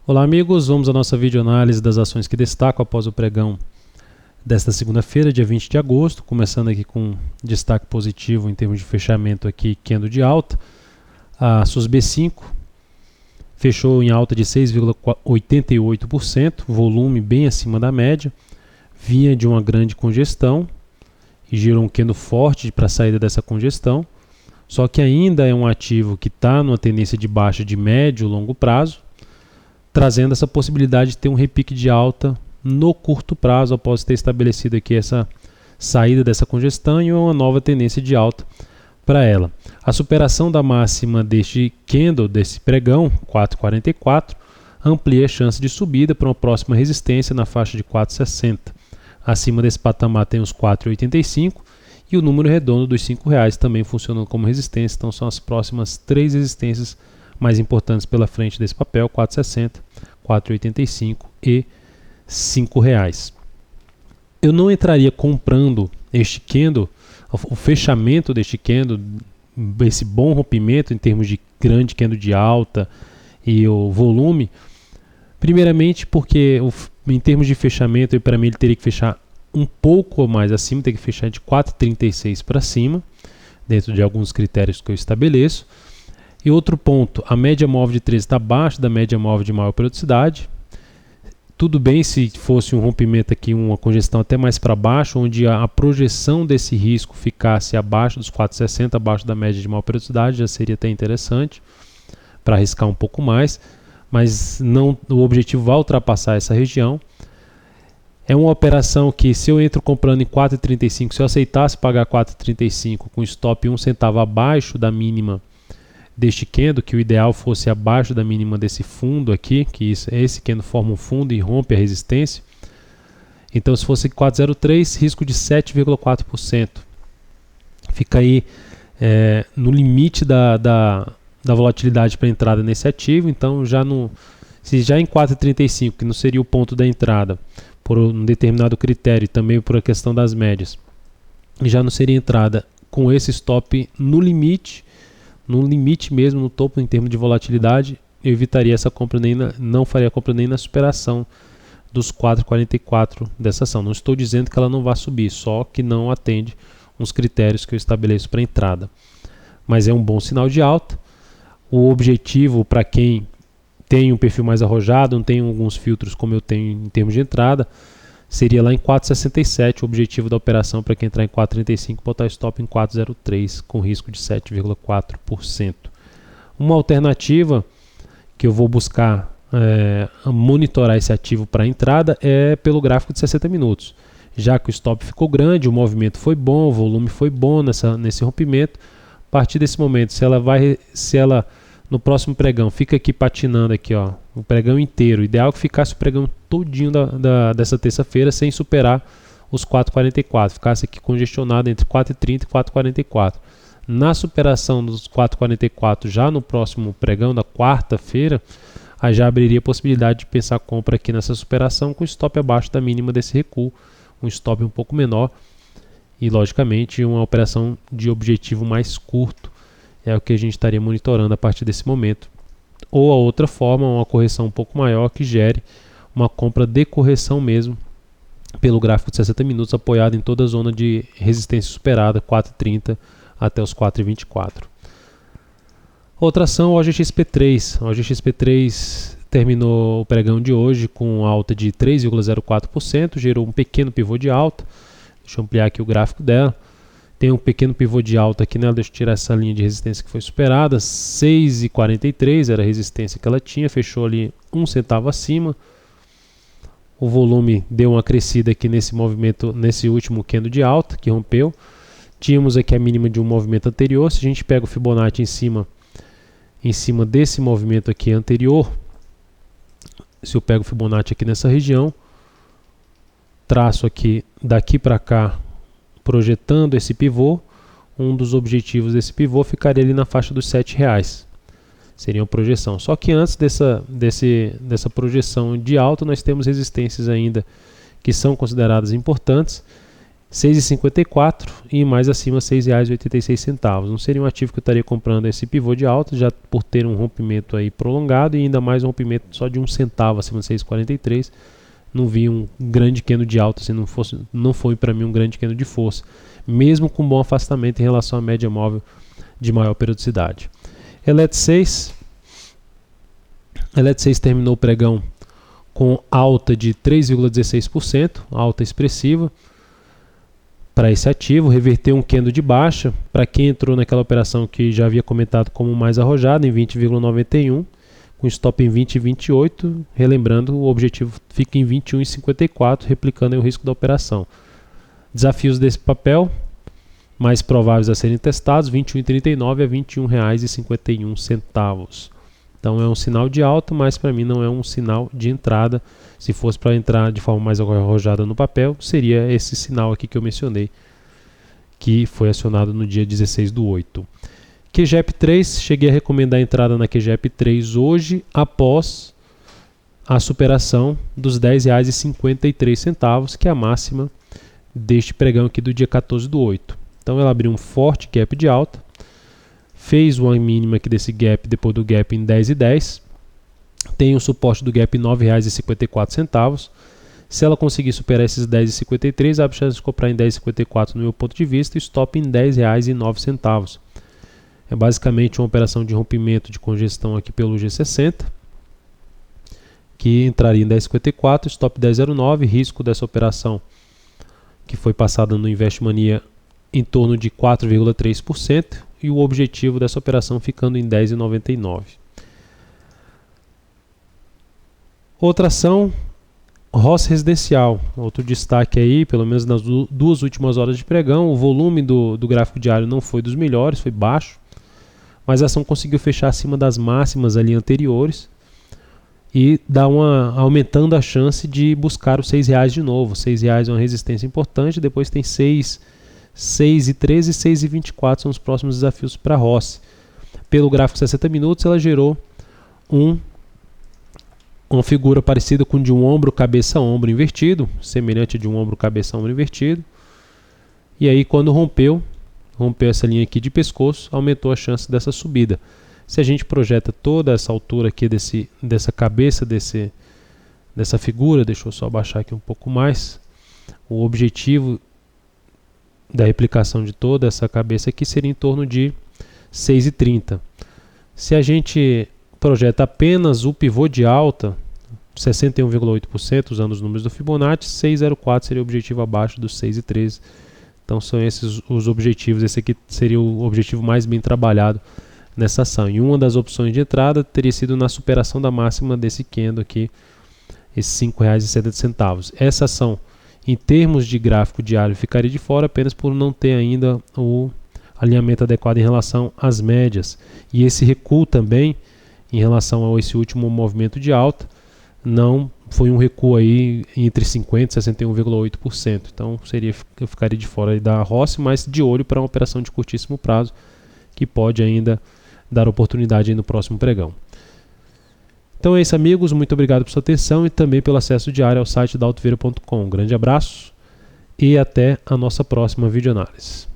Olá amigos, vamos à nossa videoanálise das ações que destacam após o pregão desta segunda-feira, dia 20 de agosto, começando aqui com destaque positivo em termos de fechamento aqui, candle de alta. A SUSB5 fechou em alta de 6,88%, volume bem acima da média, vinha de uma grande congestão e gerou um candle forte para a saída dessa congestão, só que ainda é um ativo que está numa tendência de baixa de médio e longo prazo, trazendo essa possibilidade de ter um repique de alta no curto prazo, após ter estabelecido aqui essa saída dessa congestão e uma nova tendência de alta para ela. A superação da máxima deste candle, desse pregão, 4,44, amplia a chance de subida para uma próxima resistência na faixa de 4,60. Acima desse patamar tem os 4,85 e o número redondo dos R$5 também funcionando como resistência, então são as próximas três resistências mais importantes pela frente desse papel: 4,60, 4,85 e R$5. Eu não entraria comprando este candle, o fechamento deste candle, esse bom rompimento em termos de grande candle de alta e o volume, primeiramente porque em termos de fechamento, para mim ele teria que fechar um pouco mais acima, tem que fechar de 4,36 para cima, dentro de alguns critérios que eu estabeleço. E outro ponto, a média móvel de 13 está abaixo da média móvel de maior periodicidade. Tudo bem se fosse um rompimento aqui, uma congestão até mais para baixo, onde a projeção desse risco ficasse abaixo dos 4,60, abaixo da média de maior periodicidade, já seria até interessante para arriscar um pouco mais, mas não, o objetivo vai ultrapassar essa região. É uma operação que, se eu entro comprando em 4,35, se eu aceitasse pagar 4,35 com stop 1 centavo abaixo da mínima deste candle, que o ideal fosse abaixo da mínima desse fundo aqui, que esse candle forma um fundo e rompe a resistência. Então, se fosse 4,03, risco de 7,4%. Fica aí no limite da volatilidade para entrada nesse ativo. Então, se já em 4,35, que não seria o ponto da entrada, por um determinado critério e também por a questão das médias, já não seria entrada com esse stop no limite mesmo, no topo em termos de volatilidade, eu evitaria essa compra, não faria a compra nem na superação dos 4,44 dessa ação. Não estou dizendo que ela não vai subir, só que não atende uns critérios que eu estabeleço para entrada. Mas é um bom sinal de alta. O objetivo para quem tem um perfil mais arrojado, não tem alguns filtros como eu tenho em termos de entrada, seria lá em 4,67 o objetivo da operação para quem entrar em 4,35, botar stop em 4,03 com risco de 7,4%. Uma alternativa que eu vou buscar monitorar esse ativo para entrada é pelo gráfico de 60 minutos. Já que o stop ficou grande, o movimento foi bom, o volume foi bom nesse rompimento, a partir desse momento, se ela no próximo pregão fica aqui patinando aqui, ó, o pregão inteiro, ideal que ficasse o pregão todinho dessa terça-feira sem superar os 4,44, ficasse aqui congestionado entre 4,30 e 4,44. Na superação dos 4,44 já no próximo pregão da quarta-feira, aí já abriria a possibilidade de pensar compra aqui nessa superação com stop abaixo da mínima desse recuo, um stop um pouco menor e logicamente uma operação de objetivo mais curto. É o que a gente estaria monitorando a partir desse momento. Ou a outra forma, uma correção um pouco maior que gere uma compra de correção mesmo, pelo gráfico de 60 minutos, apoiado em toda a zona de resistência superada, 4,30 até os 4,24. Outra ação, o OGXP3. O OGXP3 terminou o pregão de hoje com alta de 3,04%, gerou um pequeno pivô de alta. Deixa eu ampliar aqui o gráfico dela. Tem um pequeno pivô de alta aqui nela, deixa eu tirar essa linha de resistência que foi superada, 6,43 era a resistência que ela tinha, fechou ali 1 centavo acima. O volume deu uma crescida aqui nesse movimento, nesse último candle de alta que rompeu. Tínhamos aqui a mínima de um movimento anterior, se a gente pega o Fibonacci em cima desse movimento aqui anterior, se eu pego o Fibonacci aqui nessa região, traço aqui daqui para cá, projetando esse pivô, um dos objetivos desse pivô ficaria ali na faixa dos R$7. Seria uma projeção. Só que antes dessa projeção de alta, nós temos resistências ainda que são consideradas importantes. 6,54 e mais acima R$ 6,86. Não seria um ativo que eu estaria comprando esse pivô de alta, já por ter um rompimento aí prolongado e ainda mais um rompimento só de 1 centavo acima de 6,43. Não vi um grande candle de alta, assim, não foi para mim um grande candle de força, mesmo com bom afastamento em relação à média móvel de maior periodicidade. Elet 6 terminou o pregão com alta de 3,16%, alta expressiva para esse ativo, reverteu um candle de baixa para quem entrou naquela operação que já havia comentado como mais arrojada, em 20,91, com stop em 20,28, relembrando, o objetivo fica em 21,54, replicando o risco da operação. Desafios desse papel, mais prováveis a serem testados, 21,39 a R$ 21,51. Então é um sinal de alta, mas para mim não é um sinal de entrada. Se fosse para entrar de forma mais arrojada no papel, seria esse sinal aqui que eu mencionei, que foi acionado no dia 16/8. QGEP 3, cheguei a recomendar a entrada na QGEP 3 hoje, após a superação dos R$ 10,53, que é a máxima deste pregão aqui do dia 14/8. Então ela abriu um forte gap de alta, fez uma mínima aqui desse gap depois do gap em 10,10, tem o suporte do gap em R$ 9,54. Se ela conseguir superar esses 10,53, abre chance de comprar em 10,54 no meu ponto de vista, e stop em R$ 10,09. É basicamente uma operação de rompimento de congestão aqui pelo G60, que entraria em 10,54, stop 10,09, risco dessa operação que foi passada no Investmania em torno de 4,3%, e o objetivo dessa operação ficando em 10,99. Outra ação, Ross Residencial, outro destaque aí, pelo menos nas duas últimas horas de pregão. O volume do gráfico diário não foi dos melhores, foi baixo, mas a ação conseguiu fechar acima das máximas ali anteriores e aumentando a chance de buscar os R$ 6 de novo. R$ 6 é uma resistência importante, depois tem 6,13 e 6,24 são os próximos desafios para a Ross. Pelo gráfico 60 minutos, ela gerou uma figura parecida com de um ombro, cabeça, ombro invertido, semelhante de um ombro, cabeça, ombro invertido. E aí, quando rompeu essa linha aqui de pescoço, aumentou a chance dessa subida. Se a gente projeta toda essa altura aqui dessa cabeça, dessa figura, deixa eu só abaixar aqui um pouco mais, o objetivo da replicação de toda essa cabeça aqui seria em torno de 6,30. Se a gente projeta apenas o pivô de alta, 61,8%, usando os números do Fibonacci, 6,04 seria o objetivo abaixo dos 6,13. Então são esses os objetivos. Esse aqui seria o objetivo mais bem trabalhado nessa ação. E uma das opções de entrada teria sido na superação da máxima desse candle aqui, esses R$ 5,70. Essa ação, em termos de gráfico diário, ficaria de fora apenas por não ter ainda o alinhamento adequado em relação às médias. E esse recuo também, em relação a esse último movimento de alta, não foi um recuo aí entre 50% e 61,8%. Então eu ficaria de fora da Ross, mas de olho para uma operação de curtíssimo prazo, que pode ainda dar oportunidade aí no próximo pregão. Então é isso, amigos. Muito obrigado por sua atenção e também pelo acesso diário ao site daltoveira.com. Um grande abraço e até a nossa próxima videoanálise.